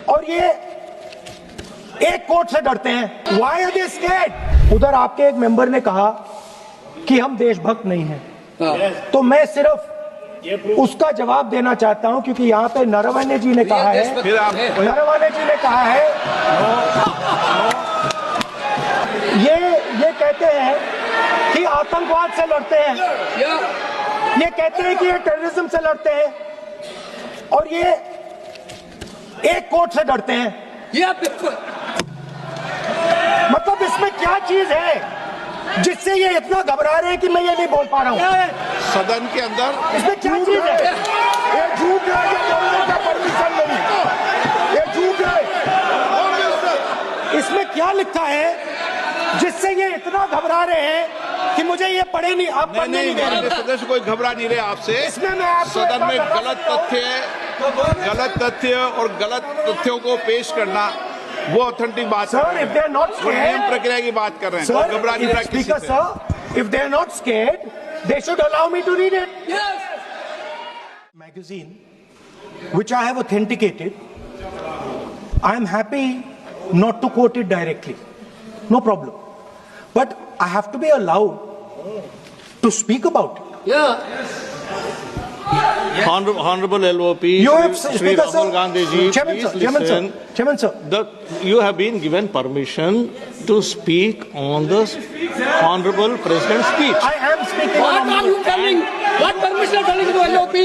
और ये एक कोर्ट से डरते हैं। Why are they scared? उधर आपके एक मेंबर ने कहा कि हम देशभक्त नहीं हैं, तो मैं सिर्फ उसका जवाब देना चाहता हूं, क्योंकि यहाँ पे नरवणे जी ने कहा है, नरवणे जी ने कहा है, ये कहते हैं कि आतंकवाद से लड़ते हैं, ये कहते हैं कि ये टेररिज्म से लड़ते हैं, और ये एक कोर्ट से डरते हैं। मतलब इसमें क्या चीज है जिससे ये इतना घबरा रहे हैं कि मैं ये नहीं बोल पा रहा हूँ सदन के अंदर? इसमें क्या चीज है? ये झूठ है, ये बोलने का परमिशन नहीं, ये झूठ है। इसमें क्या लिखा है जिससे ये इतना घबरा रहे हैं कि मुझे ये पढ़े नहीं, आप पढ़ने नहीं दे रहे। सदस्य कोई घबरा नहीं रहे आपसे। इसमें मैं आपको सदन में गलत तथ्य और गलत तथ्यों को पेश करना वो ऑथेंटिक बात sir, if they are not वो नियम scared, प्रक्रिया की बात कर रहे हैं। sir, घबरा नहीं रहा किसी speaker से। sir, if they are not scared, they should allow me to read it. Yes. Magazine, which I have authenticated, I am happy not to quote it directly, no problem. But I have to be allowed to speak about it. Yeah. Honorable LOP, You have, Shri Speaker Rahul sir, Gandhi ji, Chairman please sir, Chairman listen. sir, Chairman sir. You have been given permission to speak on the Honorable President's speech. I am speaking What on are you telling? What permission are telling to LOP?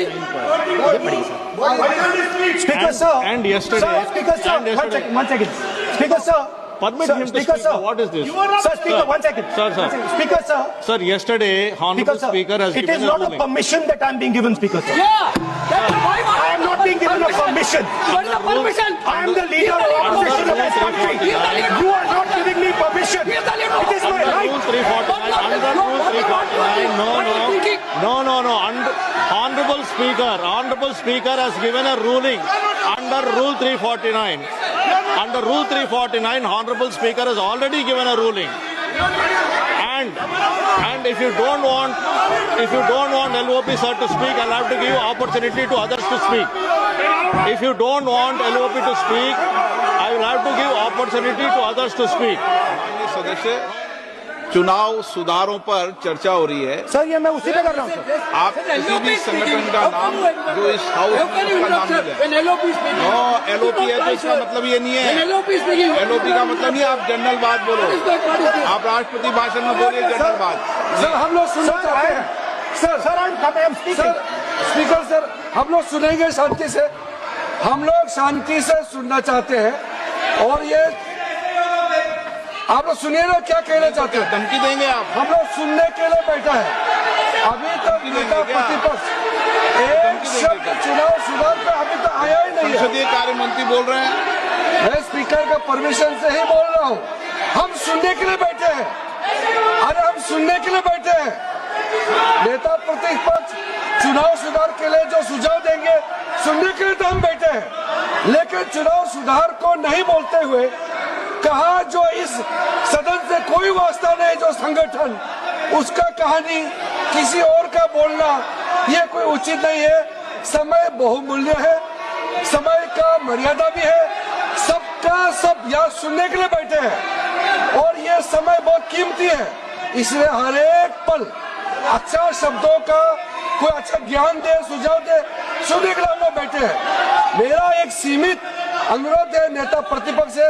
Speaker sir. And yesterday. Sir, Speaker sir, and yesterday. one second. Speaker sir. Permit Sir, him to Speaker speak. sir. What is this? Sir, Speaker, Sir. 1 second. Sir, sir. 1 second. Speaker sir. Sir, yesterday, Honorable Speaker has it given is a not a ruling. permission that I am being given, Speaker sir. Yeah. That's why I am not being given a permission. What is the permission? I am the leader of opposition of this country. You are not giving me permission. He is the leader of It is my Under right. Rule 349. Under Rule 349. No. Honorable Speaker has given a ruling under Rule 349. Under Rule 349, Honorable Speaker has already given a ruling. And if you don't want LOP sir to speak, I'll have to give you opportunity to others to speak. If you don't want LOP to speak, I will have to give opportunity to others to speak. सदस्य, चुनाव सुधारों पर चर्चा हो रही है। Sir, ये मैं उसी पे कर रहा हूँ सर। आप किसी भी संगठन का नाम जो इस हाउस का नाम ले, नो LOP है तो इसका मतलब ये नहीं है। LOP का मतलब नहीं, आप जनरल बात बोलो, आप राष्ट्रपति भाषण में बोलिए जनरल बात। सर, हम लोग सुनना चाहते हैं। Sir, I am speaking. Speaker sir, हम लोग सुनेंगे शांति से, हम लोग शांति से सुनना चाहते हैं। और ये आप लोग सुनिए ना, क्या कहना चाहते हैं? धमकी देंगे आप? हम लोग सुनने के लिए बैठा है। अभी तक नेता प्रतिपक्ष एक शब्द चुनाव सुधार पे अभी तक आया ही नहीं है। संसदीय कार्य मंत्री बोल रहे हैं। मैं स्पीकर का परमिशन से ही बोल रहा हूँ। हम सुनने के लिए बैठे हैं। अरे हम सुनने के लिए बैठे हैं। नेता प्रतिपक्ष चुनाव सुधार के लिए जो सुझाव देंगे, सुनने के लिए तो हम बैठे हैं। लेकिन चुनाव सुधार को नहीं बोलते हुए कहा जो इस सदन से कोई वास्ता नहीं, जो संगठन उसका कहानी किसी और का बोलना, ये कोई उचित नहीं है। समय बहुमूल्य है, समय का मर्यादा भी है। सबका सब यहाँ सुनने के लिए बैठे हैं और ये समय बहुत कीमती है। इसलिए हर एक पल अच्छा शब्दों का कोई अच्छा ज्ञान दे, सुझाव दे, सुनने के लिए हम लोग बैठे हैं। मेरा एक सीमित अनुरोध है नेता प्रतिपक्ष से,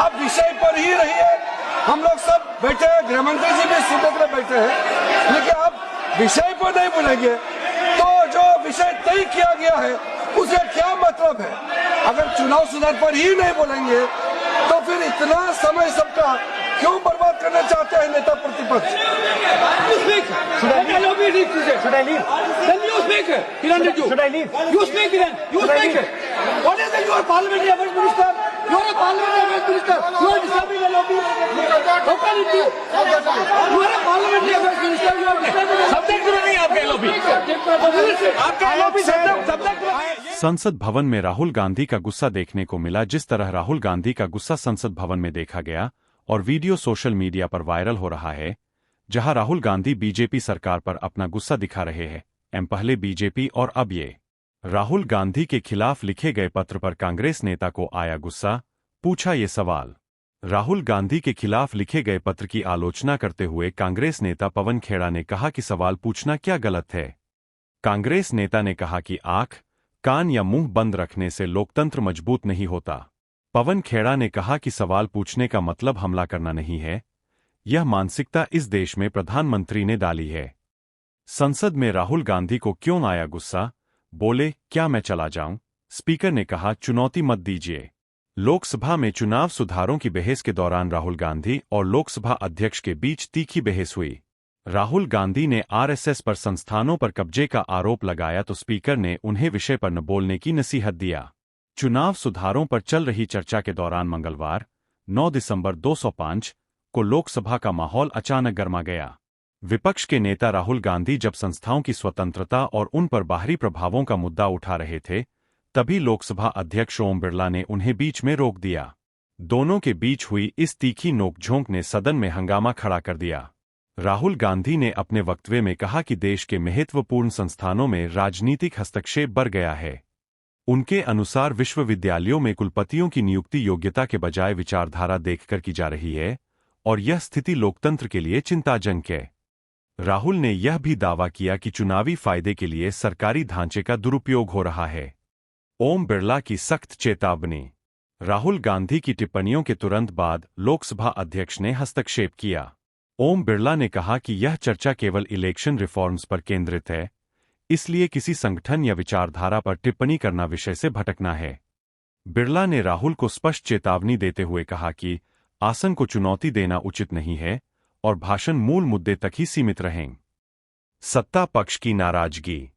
आप विषय पर ही रहिए। हम लोग सब बैठे हैं, गृह मंत्री जी भी सुनने के लिए बैठे हैं, लेकिन आप विषय पर नहीं बोलेंगे तो जो विषय तय किया गया है उसका क्या मतलब है? अगर चुनाव सुधार पर ही नहीं बोलेंगे तो फिर इतना समय सबका क्यों बर्बाद करना चाहते हैं नेता प्रतिपक्ष? Should I leave? Then you speak. Should I leave? You speak then. You speak. What is it? You are parliamentary affairs minister. You are a parliamentary affairs minister. You are disturbing LOP. How can it be? You are a parliamentary affairs minister. You are disturbing LOP. Subject to नहीं आपके LOP. आपके LOP subject to नहीं। संसद भवन में राहुल गांधी का गुस्सा देखने को मिला। जिस तरह राहुल गांधी का गुस्सा संसद भवन में देखा गया और वीडियो सोशल मीडिया पर वायरल हो रहा है, जहां राहुल गांधी बीजेपी सरकार पर अपना गुस्सा दिखा रहे हैं। पहले बीजेपी और अब ये राहुल गांधी के खिलाफ लिखे गए पत्र पर कांग्रेस नेता को आया गुस्सा, पूछा ये सवाल। राहुल गांधी के खिलाफ लिखे गए पत्र की आलोचना करते हुए कांग्रेस नेता पवन खेड़ा ने कहा कि सवाल पूछना क्या गलत है। कांग्रेस नेता ने कहा कि आंख, कान या मुंह बंद रखने से लोकतंत्र मजबूत नहीं होता। पवन खेड़ा ने कहा कि सवाल पूछने का मतलब हमला करना नहीं है, यह मानसिकता इस देश में प्रधानमंत्री ने डाली है। संसद में राहुल गांधी को क्यों आया गुस्सा, बोले क्या मैं चला जाऊं? स्पीकर ने कहा चुनौती मत दीजिए। लोकसभा में चुनाव सुधारों की बहस के दौरान राहुल गांधी और लोकसभा अध्यक्ष के बीच तीखी बहस हुई। राहुल गांधी ने आरएसएस पर संस्थानों पर कब्जे का आरोप लगाया तो स्पीकर ने उन्हें विषय पर न बोलने की नसीहत दिया। चुनाव सुधारों पर चल रही चर्चा के दौरान मंगलवार 9 दिसंबर 205 को लोकसभा का माहौल अचानक गर्मा गया। विपक्ष के नेता राहुल गांधी जब संस्थाओं की स्वतंत्रता और उन पर बाहरी प्रभावों का मुद्दा उठा रहे थे, तभी लोकसभा अध्यक्ष ओम बिरला ने उन्हें बीच में रोक दिया। दोनों के बीच हुई इस तीखी नोकझोंक ने सदन में हंगामा खड़ा कर दिया। राहुल गांधी ने अपने वक्तव्य में कहा कि देश के महत्वपूर्ण संस्थानों में राजनीतिक हस्तक्षेप बढ़ गया है। उनके अनुसार विश्वविद्यालयों में कुलपतियों की नियुक्ति योग्यता के बजाय विचारधारा देखकर की जा रही है और यह स्थिति लोकतंत्र के लिए चिंताजनक है। राहुल ने यह भी दावा किया कि चुनावी फायदे के लिए सरकारी ढांचे का दुरुपयोग हो रहा है। ओम बिरला की सख्त चेतावनी। राहुल गांधी की टिप्पणियों के तुरंत बाद लोकसभा अध्यक्ष ने हस्तक्षेप किया। ओम बिरला ने कहा कि यह चर्चा केवल इलेक्शन रिफॉर्म्स पर केंद्रित है, इसलिए किसी संगठन या विचारधारा पर टिप्पणी करना विषय से भटकना है। बिरला ने राहुल को स्पष्ट चेतावनी देते हुए कहा कि आसन को चुनौती देना उचित नहीं है और भाषण मूल मुद्दे तक ही सीमित रहें। सत्ता पक्ष की नाराजगी।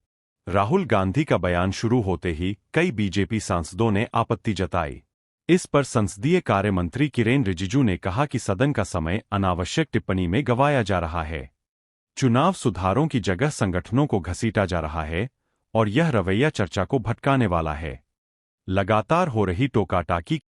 राहुल गांधी का बयान शुरू होते ही कई बीजेपी सांसदों ने आपत्ति जताई। इस पर संसदीय कार्य मंत्री किरेन रिजिजू ने कहा कि सदन का समय अनावश्यक टिप्पणी में गंवाया जा रहा है। चुनाव सुधारों की जगह संगठनों को घसीटा जा रहा है और यह रवैया चर्चा को भटकाने वाला है। लगातार हो रही टोकाटाकी